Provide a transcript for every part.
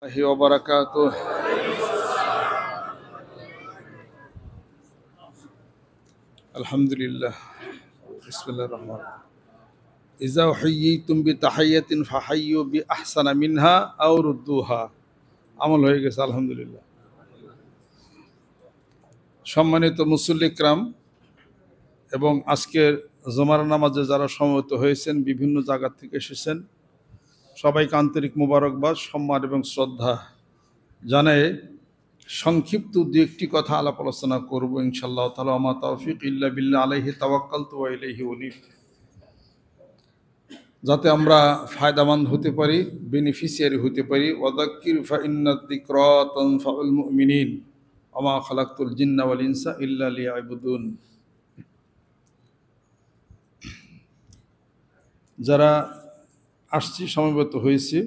وبركاته. الحمد لله. بسم الله الرحمن الرحيم. إذا حييتم بتحية فحيوا بأحسن منها أو ردوها. আমল হয়ে গেছে আলহামদুলিল্লাহ। সম্মানিত মুসল্লি کرام এবং আজকের জুমার নামাজে যারা সমবেত হয়েছেন, বিভিন্ন জায়গা থেকে এসেছেন, সবাইকে আন্তরিক মোবারকবাদ, সম্মান এবং শ্রদ্ধা জানাই সংক্ষিপ্ত দু একটি কথা আলাপ আলোচনা করব ইনশাআল্লাহ তাআলা। আমা তাওফিক ইল্লা বিল্লাহ, আলাইহি তাওয়াক্কালতু ওয়া ইলাইহি উনীব। যাতে আমরা ফায়দামন্দ হতে পারি, বেনিফিশিয়ারি হতে পারি। ওয়াযাক্কির ফা ইন্নাদ যিকরা তানফাউল মুমিনিন ওয়া মা খালাকতুল জিন্না ওয়াল ইনসা ইল্লা লিয়াবুদুন। যারা আসছি, সমবেত হয়েছি,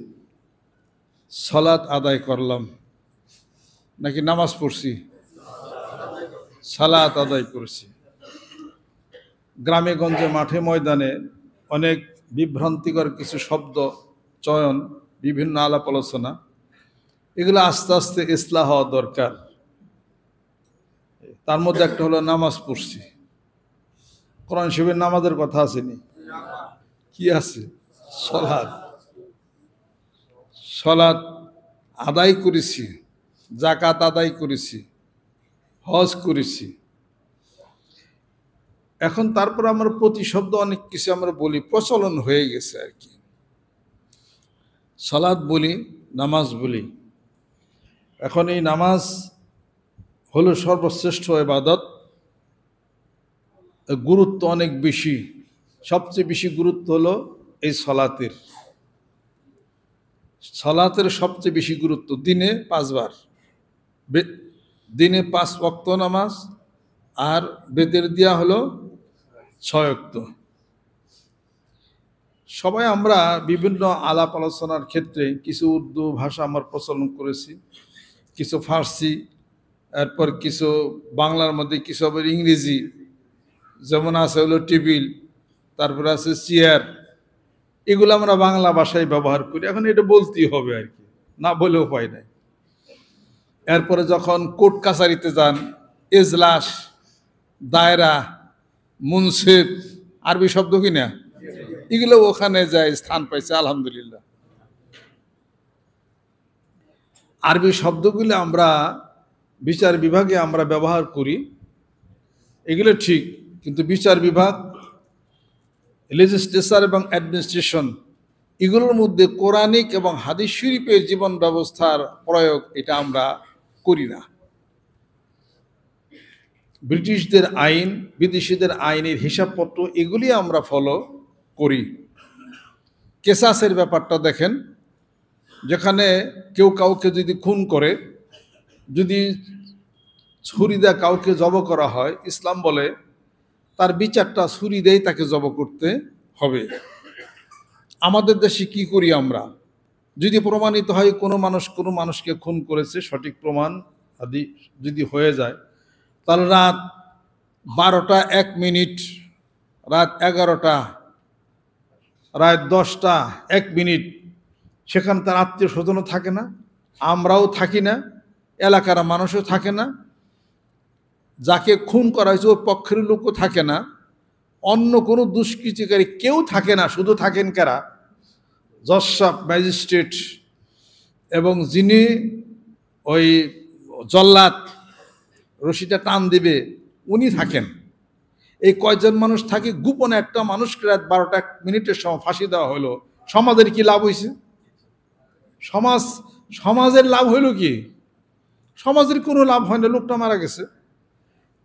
সালাত আদায় করলাম নাকি নামাজ পড়ছি? সালাত আদায় করছি। গ্রামে গঞ্জে, মাঠে ময়দানে অনেক বিভ্রান্তিকর কিছু শব্দ চয়ন, বিভিন্ন আলাপ আলোচনা, এগুলো আস্তে আস্তে ইসলাহ হওয়া দরকার। তার মধ্যে একটা হলো নামাজ পড়ছি। কোরআন শরীফের নামাজের কথা আসেনি? কি আছে? সালাত। সালাত আদায় করেছি, যাকাত আদায় করেছি, হজ করেছি। এখন তারপর আমরা প্রতি শব্দ অনেক কিছু আমরা বলি, প্রচলন হয়ে গেছে আর কি। সালাত বলি, নামাজ বলি। এখন এই নামাজ হলো সর্বশ্রেষ্ঠ ইবাদত। গুরুত্ব অনেক বেশি। সবচেয়ে বেশি গুরুত্ব হলো এই সালাতের। সালাতের সবচেয়ে বেশি গুরুত্ব। দিনে 5 বার, দিনে 5 ওয়াক্ত নামাজ, আর বেদের দেয়া হলো 6 ওয়াক্ত। সবাই আমরা বিভিন্ন আলাপ আলোচনার ক্ষেত্রে কিছু উর্দু ভাষা আমরা প্রচলন করেছি, কিছু ফার্সি, এরপর কিছু বাংলার মধ্যে, কিছু আবার ইংরেজি। যেমন আছে হলো টেবিল, তারপরে আছে চেয়ার। এগুলো আমরা বাংলা ভাষায় ব্যবহার করি। এখন এটা বলতেই হবে আর কি, না বলেও উপায় নাই। এরপরে যখন কোর্ট কাছারিতে যান, এজলাস, দায়রা, মুনসিব, আরবি শব্দ কিনা, এগুলো ওখানে যায় স্থান পাইছে আলহামদুলিল্লাহ। আরবি শব্দগুলো আমরা বিচার বিভাগে আমরা ব্যবহার করি, এগুলো ঠিক। কিন্তু বিচার বিভাগ, লেজিসলেচার এবং অ্যাডমিনিস্ট্রেশন, এগুলোর মধ্যে কোরআনিক এবং হাদিস শরীফের জীবন ব্যবস্থার প্রয়োগ এটা আমরা করি না। ব্রিটিশদের আইন, বিদেশিদের আইনের হিসাবপত্র, এগুলি আমরা ফলো করি। কেসাসের ব্যাপারটা দেখেন, যেখানে কেউ কাউকে যদি খুন করে, যদি ছুরি দিয়ে কাউকে জব করা হয়, ইসলাম বলে তার বিচারটা ছুরি দিয়েই তাকে জব করতে হবে। আমাদের দেশে কি করি আমরা? যদি প্রমাণিত হয় কোনো মানুষকে খুন করেছে, সঠিক প্রমাণ আদি যদি হয়ে যায়, তাহলে রাত 12টা 1 মিনিট, রাত 11টা, রাত 10টা 1 মিনিট, সেখানে তার আত্মীয় স্বজনও থাকে না, আমরাও থাকি না, এলাকার মানুষও থাকে না, যাকে খুন করা হয়েছে ওর পক্ষের লোকও থাকে না, অন্য কোনো দুষ্কৃতিকারী কেউ থাকে না। শুধু থাকেন কারা? জজ সাহেব, ম্যাজিস্ট্রেট, এবং যিনি ওই জল্লাদ রশিটা টান দিবে উনি থাকেন। এই কয়জন মানুষ থাকে। গোপনে একটা মানুষকে রাত 12টা 1 মিনিটের সময় ফাঁসি দেওয়া হলো। সমাজের কি লাভ হয়েছে? সমাজের লাভ হইল কি? সমাজের কোনো লাভ হয় না, লোকটা মারা গেছে।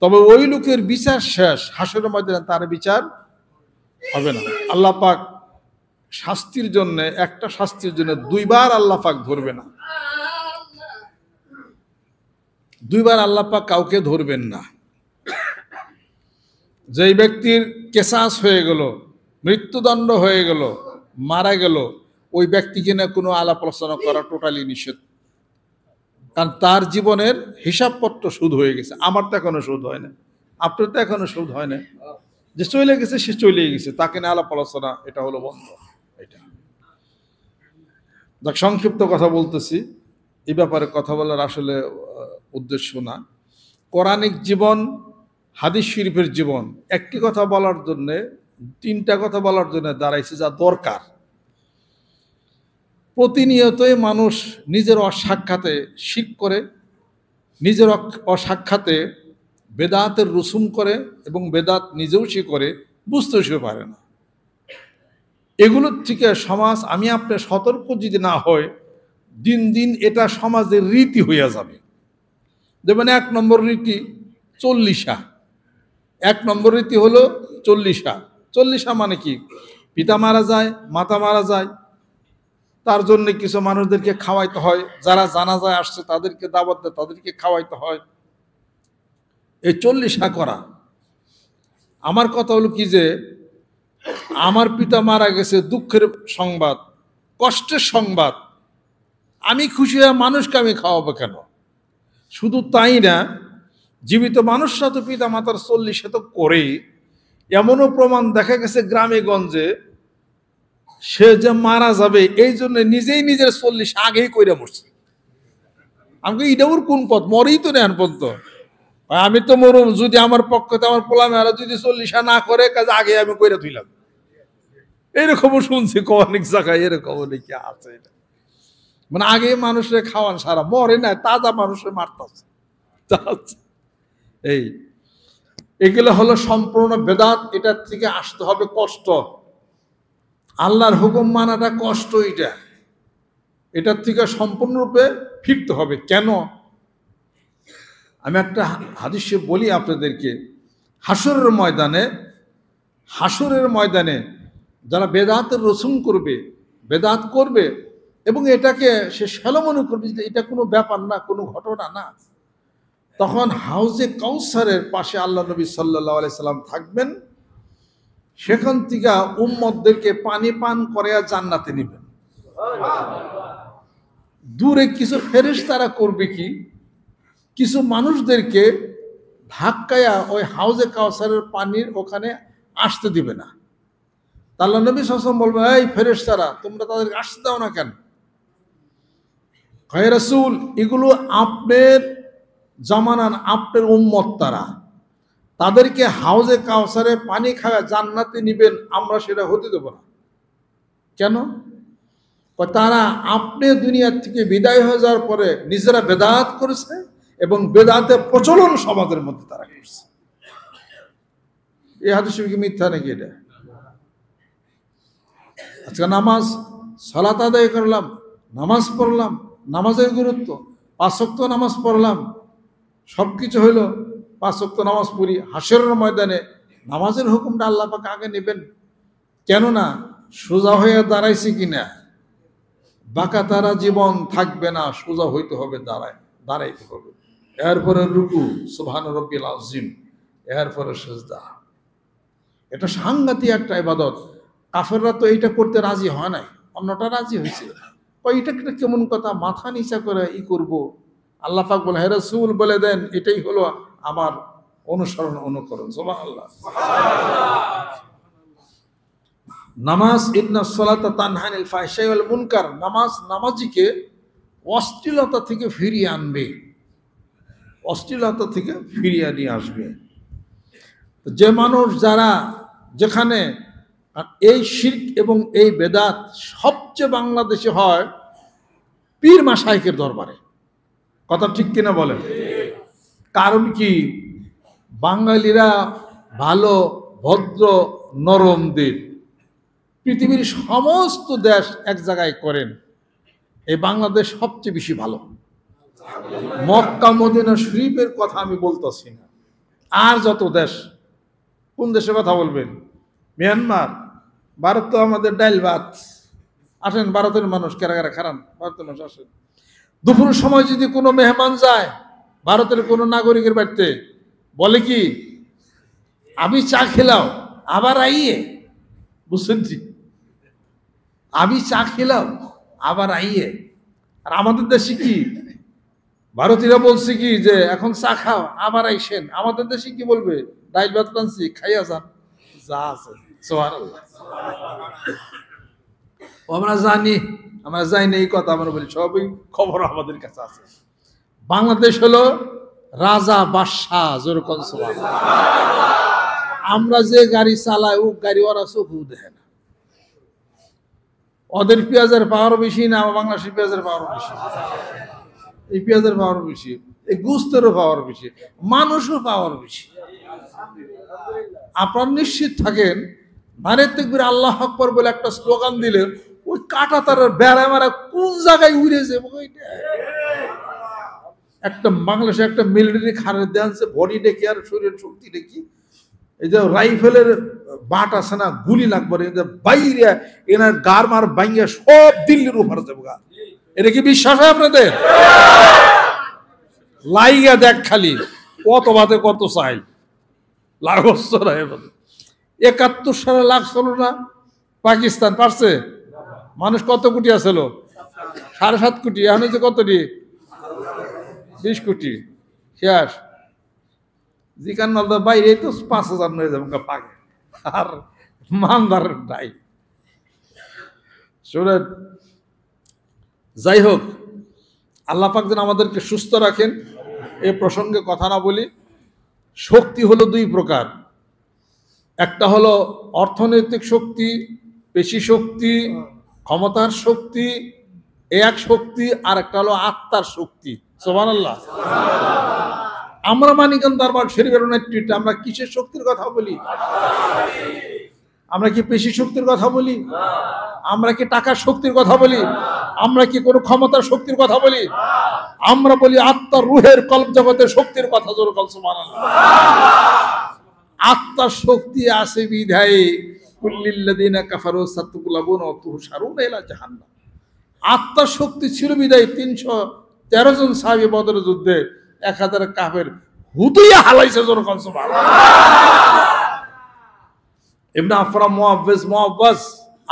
তবে ওই লোকের বিচার শেষ, হাসরের ময়দানে তার বিচার হবে না। আল্লাহ পাক শাস্তির জন্য, একটা শাস্তির জন্য 2 বার আল্লাহ পাক ধরবে না। 2 বার আল্লাহ পাক কাউকে ধরবেন না। যেই ব্যক্তির কেসাস হয়ে গেল, মৃত্যুদণ্ড হয়ে গেল, মারা গেল, ওই ব্যক্তিকে না কোনো আলাপ আলোচনা করা টোটালি নিষেধ। কারণ তার জীবনের হিসাবপত্র সুদ হয়ে গেছে। আমার তো এখনো সুদ হয় না, আপনার তো এখনো সুদ হয় না। যে চলে গেছে সে চলে গেছে, তাকে না আলাপ আলোচনা, এটা হলো বন্ধ। এটা দেখ, সংক্ষিপ্ত কথা বলতেছি। এই ব্যাপারে কথা বলার আসলে উদ্দেশ্য না। কোরআনিক জীবন, হাদিস শরীফের জীবন, একটি কথা বলার জন্যে তিনটা কথা বলার জন্য দাঁড়াইছে যা দরকার। প্রতিনিয়তই মানুষ নিজের অসাক্ষাতে শিরক করে, নিজের অসাক্ষাতে বেদাতের রসুম করে এবং বেদাত নিজেও সে করে, বুঝতেও সে পারে না। এগুলোর থেকে সমাজ, আমি আপনি সতর্ক যদি না হয়, দিন দিন এটা সমাজের রীতি হইয়া যাবে। যেমন 1 নম্বর রীতি চল্লিশা। 1 নম্বর রীতি হলো চল্লিশা। চল্লিশা মানে কি? পিতা মারা যায়, মাতা মারা যায়, তার জন্য কিছু মানুষদেরকে খাওয়াইতে হয়, যারা জানাজায় আসছে তাদেরকে দাওয়াত দেয়, তাদেরকে খাওয়াইতে হয়। এই চল্লিশা করা। আমার কথা হলো কি যে আমার পিতা মারা গেছে, দুঃখের সংবাদ, কষ্টের সংবাদ, আমি খুশি হয়ে মানুষকে আমি খাওয়াবো কেন? শুধু তাই না, জীবিত মানুষরা তো পিতা মাতার 40 তো করেই। এমনও প্রমাণ দেখা গেছে গ্রামে গঞ্জে, সে যে মারা যাবে এই জন্য নিজেই নিজের 40 আগেই কইরা মরছে। আমি এটা ওর কোন পথ? মরেই তো নেন পর্যন্ত, আমি তো মরুম, যদি আমার পক্ষে আমার পোলা মেয়েরা যদি 40 না করে, কাজে আগে আমি কইরা তুইলাম। এরকমও শুনছি অনেক জায়গায়, এরকম অনেকে আছে। এটা মানে আগে মানুষের খাওয়ান সারা, মরে না, তাজা মানুষের মারতাছে। এই এগুলো হলো সম্পূর্ণ বেদাত। এটার থেকে আসতে হবে কষ্ট। আল্লাহর হুকুম মানাটা কষ্ট। এটার থেকে সম্পূর্ণরূপে ফিরতে হবে। কেন? আমি একটা হাদিসে বলি আপনাদেরকে, হাসরের ময়দানে যারা বেদাতের রসুম করবে, বেদাত করবে এবং এটাকে সে মনে করবে যে এটা কোনো ব্যাপার না, কোনো ঘটনা না, তখন হাউজে কাউসারের পাশে আল্লাহ নবী সাল্লাল্লাহু আলাইহি সাল্লাম থাকবেন। সেখান থেকে উম্মতদেরকে পানি পান করাইয়া জান্নাতে নেবেন। দূরে কিছু ফেরেশতারা করবে কি, কিছু মানুষদেরকে ধাক্কায়া ওই হাউজে কাউসারের পানির ওখানে আসতে দিবে না। আল্লাহ নবী সাল্লাল্লাহু আলাইহি ওয়াসাল্লাম বলবে, এই ফেরেশতারা, তোমরা তাদেরকে আসতে দাও না কেন? হে রাসূল, এগুলো আপনার জামানান, আপনার উম্মত, তাদেরকে হাউজে কাউসারে পানি খাওয়া জান্নাতে নিবেন, আমরা সেটা হতে দেব না। কেন? তারা আপনি দুনিয়ার থেকে বিদায় হয়ে যাওয়ার পরে নিজেরা বেদাত করেছে এবং বেদাতের প্রচলন সমাজের মধ্যে তারা করছে। এই হাদিস কি মিথ্যা নাকি? এটা আজকে নামাজ, সালাত আদায় করলাম, নামাজ পড়লাম, নামাজের গুরুত্ব, 5 ওয়াক্ত নামাজ পড়লাম, সবকিছু হইল, 5 ওয়াক্ত নামাজ পড়ি। হাসরের ময়দানে নামাজের হুকুমটা আল্লাহ পাক আগে নেবেন। কেননা সোজা হয়ে দাঁড়াইছে কিনা, বাঁকা তারা জীবন থাকবে না, সোজা হইতে হবে, দাঁড়াইতে হবে। এরপরে রুকু, সুবহান রাব্বিল আযীম, এরপরে সিজদা। এটা সাংঘাতিক একটা ইবাদত। কাফেররা তো এইটা করতে রাজি হয় নাই, অন্যটা রাজি হয়েছে। এটা কেমন কথা, মাথা নিচা করে করব? আল্লাহ পাক বলে, হে রাসূল বলে দেন, এটাই হলো আমার অনুকরণ। সুবহানাল্লাহ। নামাজ, ইন্নাস সালাতা তানহা আনিল ফাহশাই ওয়াল মুনকার, নামাজিকে অশ্লীলতা থেকে ফিরিয়ে আনবে, অশ্লীলতা থেকে ফিরিয়ে নিয়ে আসবে। যে মানুষ যারা যেখানে এই শিরক এবং এই বেদাত সবচেয়ে বাংলাদেশে হয় পীর মাশায়েখের দরবারে। কথা ঠিক কিনা বলেন? কারণ কি? বাঙালিরা ভালো, ভদ্র, নরম দিন। পৃথিবীর সমস্ত দেশ এক জায়গায় করেন, এই বাংলাদেশ সবচেয়ে বেশি ভালো। মক্কা মদিনা শরীফের কথা আমি বলতেছি না, আর যত দেশ, কোন দেশের কথা বলবেন? মিয়ানমার, ভারত তো আমাদের ডাইল ভাত। আসেন ভারতের মানুষ, কারা কারা খারান, ভারতের মানুষ আসেন। দুপুর সময় যদি কোনো মেহমান যায় ভারতের কোনো নাগরিকের বাড়িতে, বলে কি, আমি চা খেলাম আবার আইয়ে। বুঝছেন? ঠিক, আমি চা খেলাম আবার আইয়ে। আর আমাদের দেশে কি, ভারতীয়রা বলছে কি যে এখন চা খাও আবার আইসেন। আমাদের দেশে কি বলবে? ডাইল ভাত রাঁধছি, খাইয়া যান, যা আছে। সুবহানাল্লাহ। আমরা জানি আমরা যাই না এই কথা আমরা বলি, সবই খবর আমাদের কাছে আছে। বাংলাদেশ হলো রাজা বাদশাহ, যেরকম আমরা যে গাড়ি চালাই ও গাড়ি ওরা চোখও দেখে না। ওদের পেঁয়াজের পাওয়ার বেশি না বাংলাদেশের পেঁয়াজের পাওয়ার বেশি? এই পেঁয়াজের পাওয়ার বেশি, এই গুস্তেরও পাওয়ার বেশি, মানুষও পাওয়ার বেশি। আপনার নিশ্চিত থাকেন, নারে তাকবীর আল্লাহু আকবার বলে একটা স্লোগান দিলে ওই কাটা তার বেড়া মারা কোন জায়গায় উড়ে যাবে। একটা বাংলাদেশে একটা মিলিটারি খারের দেয়ানছে, বডি দেখি আর শরীরের শক্তি দেখি, এই যে রাইফেলের বাট আছে না, গুলি লাগবে বাইরে এনার গার মার বাইঙ্গা সব দিল্লির উপর যাবো। এটা কি বিশ্বাস হয় আপনাদের? লাইগা দেখ খালি কত বাদে কত চাই লাগস। 71 সালে লাগছিল না পাকিস্তান, পারছে? মানুষ কত কোটি আছিল? 7.5 কোটি। এখন যে কতটি? 20 কোটি। শেষ জিকান বাইরে তো 5,000 হয়ে যাবে পাকে, আর মানদার নাই। শোনেন, যাই হোক, আল্লাহ পাক যেন আমাদেরকে সুস্থ রাখেন। এ প্রসঙ্গে কথা না বলি। শক্তি হলো 2 প্রকার, একটা হলো অর্থনৈতিক শক্তি, পেশি শক্তি, ক্ষমতার শক্তি, এক শক্তি, আর একটা হলো আত্মার শক্তি। সুবহানাল্লাহ। আমরা মানিকগঞ্জ দরবার শরীফের নেতৃত্বে আমরা কিসের শক্তির কথা বলি? আমরা কি পেশি শক্তির কথা বলি? আমরা কি টাকার শক্তির কথা বলি? আমরা কি কোনো ক্ষমতার শক্তির কথা বলি? আমরা বলি আত্মার, রুহের, কল্প জগতের শক্তির কথা। জোরে বল সুবহানাল্লাহ। আত্মার শক্তি আছে বিধায় কুল্লিল্লাযিনা কাফারু সাতুগলাবুনা ওয়া তুহশারুনা ইলা জাহান্নাম। আত্মার শক্তি ছিল বিধায় 313 জন সাহাবী বদরের যুদ্ধে 1000 কাফের হুদুইয়া হালাইছে। জোরে বল সুবহানাল্লাহ। ইবনে আফরা মুআওয়াজ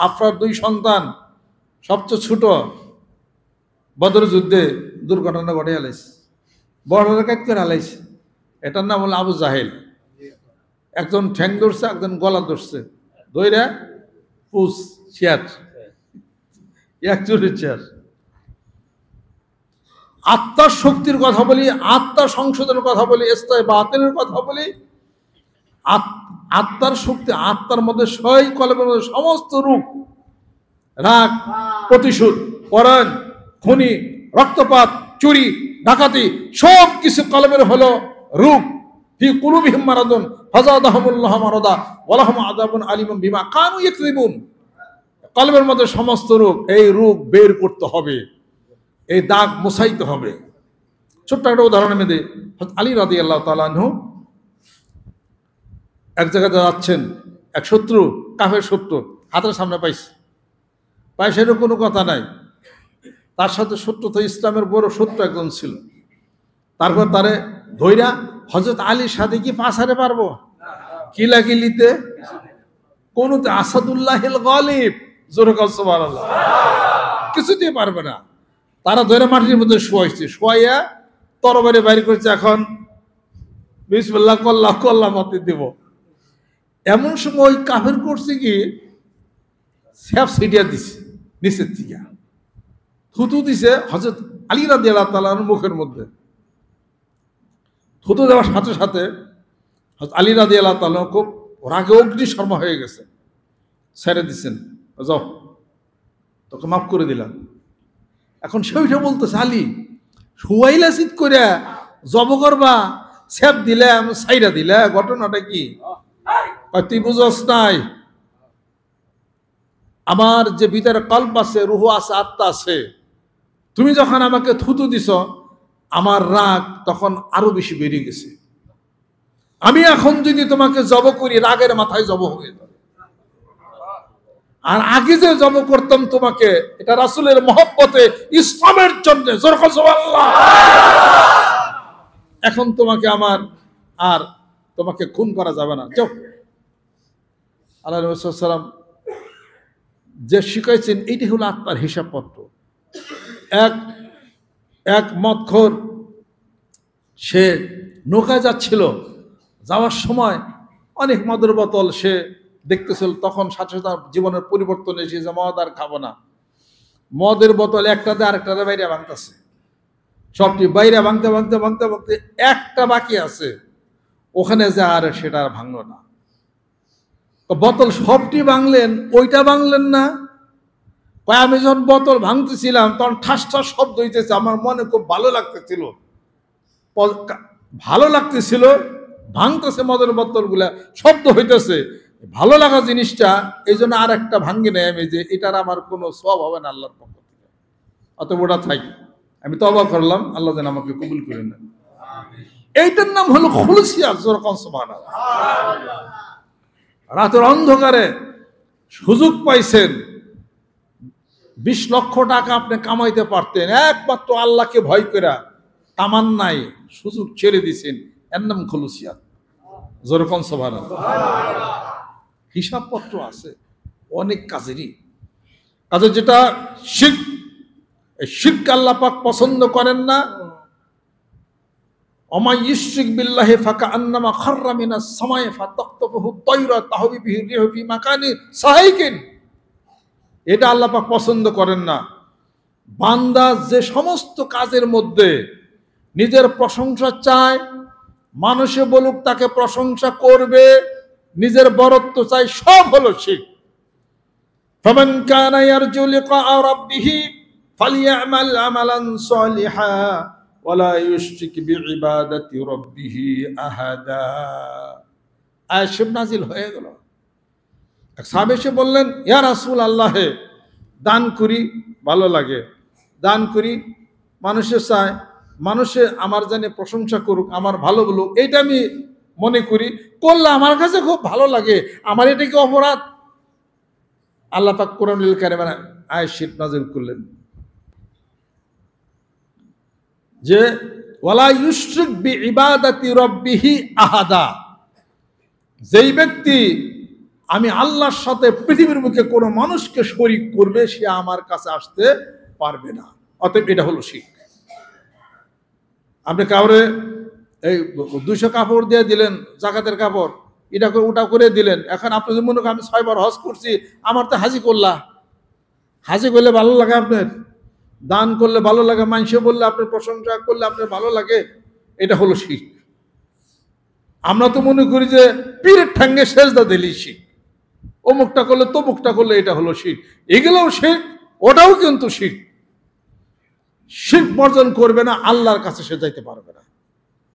আফরার 2 সন্তান, সবচেয়ে ছোট, বদরের যুদ্ধে দুর্ঘটনা ঘটে হালাইছে, বর্ডারে কাট করে হালাইছে। এটার নাম হলো আবু জাহেল। একজন ঠ্যাং ধরছে, একজন গলা ধরছে, ধইরা পুষ শেয়ার, একজনের চেয়ার। আত্মার শক্তির কথা বলি, আত্মার সংশোধনের কথা বলি, ইস্তায় বাতিনের কথা বলি। আত্মার শক্তি, আত্মার মধ্যে সই কলমের মধ্যে সমস্ত রূপ, রাগ, প্রতিশোধ, পরায়ণ, খুনি, রক্তপাত, চুরি, ডাকাতি, সব কিছু কলমের হলো রূপ। ফি কুলুবিহিম মারাদুন ফাযাদাহুমুল্লাহু মারাদা ওয়া লাহুম আযাবুন আলীমুন বিমা কানু ইয়াকযিবুন। কলমের মধ্যে সমস্ত রূপ, এই রূপ বের করতে হবে, এই দাগ মুছাইতে হবে। ছোট্ট একটা উদাহরণ আমি দিই। হযরত আলী রাদিয়াল্লাহু তাআলা আনহু এক জায়গায় যাচ্ছেন, এক শত্রু, কাফের শত্রু হাতের সামনে পাইছে, সেরকম কোনো কথা নাই। তার সাথে শত্রু তো ইসলামের বড় শত্রু একজন ছিল। তারপর তারে ধইরা হযরত আলীর সাথে কি পাছারে পারবো? কিলাকিলিতে কোনতে আসাদুল্লাহিল গালিব। জোরে কও সুবহানাল্লাহ। কিছুতেই পারবে না। তারা ধরে মাটির মধ্যে শোয়াইছে, শোয়াইয়া তরবারি বাইর করছে, এখন বিসমিল্লাহ কল্লাহ কল্লাহ মতে দেব। এমন সময় কাফের করছে কি, স্যাপ সিডিয়া দিছে নিচের থেকে, থুতু দিছে হযরত আলী রাদিয়াল্লাহু তাআলার মুখের মধ্যে। থুতু দেওয়ার সাথে সাথে হযরত আলী রাদিয়াল্লাহু তাআলা খুব রাগে অগ্নিশর্মা হয়ে গেছে, ছেড়ে দিচ্ছেন, যাও তোকে মাফ করে দিলাম। এখন সেইটা বলতেছে, আলী শুয়াইলা চিত করে জব করবা, স্যাপ দিলে সাইরা দিলে, ঘটনাটা কি? তুই বুঝস নাই, আমার যে ভিতরে কল্প আছে, রুহ আছে, আত্মা আছে, তুমি যখন আমাকে থুতু দিছ, আমার রাগ তখন আরো বেশি বেড়ে গেছে। আমি এখন যদি তোমাকে জব করি, রাগের মাথায় জব হয়ে যাবে। আর আগে যে জব করতাম তোমাকে, এটা রাসূলের মহব্বতে, ইসলামের জন্য, এখন তোমাকে আমার আর তোমাকে খুন করা যাবে না। যাও। আল্লাহ নবী সাল্লাল্লাহু আলাইহি ওয়াসাল্লাম যে শিখাইছেন, এইটি হলো আত্মার হিসাবপত্র। এক মদখোর, সে নৌকায় যাচ্ছিল, যাওয়ার সময় অনেক মদের বোতল সে দেখতেছিল, তখন সাথে সাথে জীবনের পরিবর্তন এসে যে মদ আর খাবো না। মদের বোতল একটাতে আরেকটাতে বাইরে ভাঙতেছে, সবটি বাইরে ভাঙতে ভাঙতে ভাঙতে ভাঙতে একটা বাকি আছে, ওখানে যে আর সেটা আর ভাঙলো না। বোতল সবটি ভাঙলেন, ওইটা ভাঙলেন না। আমি যখন বোতল ভাঙতেছিলাম তখন ঠাস ঠাস শব্দ হইতেছে, আমার মনে খুব ভালো লাগতেছিল, ভাঙতেছে মদের বোতল গুলা, শব্দ হইতেছে, ভালো লাগা জিনিসটা, এই জন্য আর একটা ভাঙ্গি নেই আমি, যে এটার আমার কোনো সওয়াব হবে না আল্লাহর পক্ষ থেকে, অতএব ওটা থাকি। আমি তওবা করলাম, আল্লাহ যেন আমাকে কবুল করে নেন। এইটার নাম হলো খুলুসিয়াত। সুবহানাল্লাহ। রাতের অন্ধকারে সুযোগ পাইছেন, 20 লক্ষ টাকা আপনি কামাইতে পারতেন, একমাত্র আল্লাহকে ভয় করে তামান্নাই সুযোগ ছেড়ে দিছেন, এর নাম খুলুসিয়াত। যেরকম সুবহানাল্লাহ। হিসাবপত্র আছে অনেক কাজেরই, যেটা শিরক, এই শিরক আল্লাহ পাক পছন্দ করেন না। ওমা ইউশরিক বিল্লাহি ফাকান্নামা খাররা মিনাস সামাই ফাতাকতাফুহু তায়রা তাহবি বিহি রিহু ফি মাকানি সাহিকিন। এটা আল্লাহ পাক পছন্দ করেন না। বান্দা যে সমস্ত কাজের মধ্যে নিজের প্রশংসা চায়, মানুষে বলুক তাকে প্রশংসা করবে, নিজের বরত্ব চাই, সব হলো শিরক। ফামান কানা ইয়ারজু লিকা রাব্বিহি ফালইয়ামাল আমালান সালিহা ওয়ালা ইউশরিক বিইবাদাতি রাব্বিহি আহাদা। আয়াত নাযিল হয়ে গেল। এক সাহাবী এসে বললেন, ইয়া রাসূলুল্লাহ, দান করি ভালো লাগে, দান করি মানুষে চায়, মানুষে আমার জানে প্রশংসা করুক, আমার ভালো বলুক, এইটা আমি মনে করি, করলে আমার কাছে খুব ভালো লাগে, আমার এটা কি অপরাধ? আল্লাহ পাক কোরআনুল কারীমে আয়াত নাযিল করলেন যে ওয়ালা ইউশরিক বিইবাদাতি রাব্বিহি আহাদা। যেই ব্যক্তি আমি আল্লাহর সাথে পৃথিবীর বুকে কোনো মানুষকে শরীক করবে, সে আমার কাছে আসতে পারবে না। অতএব এটা হলো শিরক। আপনি কাউরে এই 200 কাপড় দিয়ে দিলেন, জাকাতের কাপড়, এটা করে ওটা করে দিলেন, এখন আপনি যদি মনে করেন আমি 6 বার হজ করছি, আমার তো হাজি করলা, হাজি করলে ভালো লাগে আপনার, দান করলে ভালো লাগে, মানুষে বললে আপনার প্রশংসা করলে আপনার ভালো লাগে, এটা হলো শিরক। আমরা তো মনে করি যে পীরের ঠাঙ্গে সেজদা দিলেই শিরক, অমুকটা করলে তমুকটা করলে এটা হলো শিরক, এগুলোও শিরক, ওটাও কিন্তু শিরক। শিরক বর্জন করবে না, আল্লাহর কাছে সে যাইতে পারবে না।